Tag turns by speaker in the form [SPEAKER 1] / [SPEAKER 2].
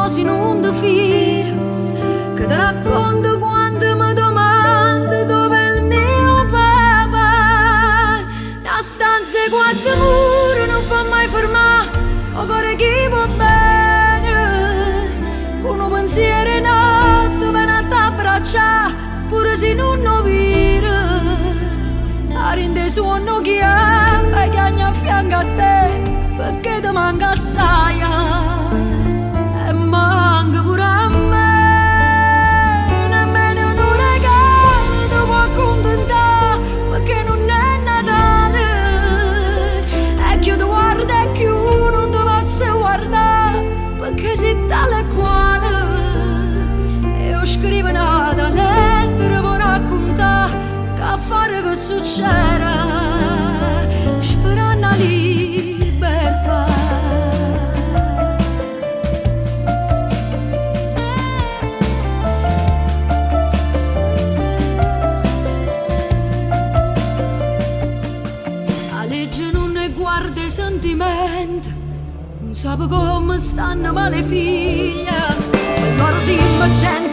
[SPEAKER 1] cose non ti filo, che ti racconto quando mi domando dove è il mio papà. La stanza e quattro mura non può mai fermare, o cuore chi va bene, con un pensiero in atto viene a t'abbracciare, pure se non lo vira. A rende suono chi è, e che a fianco a te, perché ti manca assai, e manca pure a me. Nemmeno un regalo ti può accontentare, perché non è Natale, e chi ti guarda e chi non ti posso guardare, perché sei tale e quale. E io scrivo una lettera per raccontare che a fare che succede, sperando a libertà. La legge non ne guarda i sentimenti, non sa come stanno male figlie, loro si facendo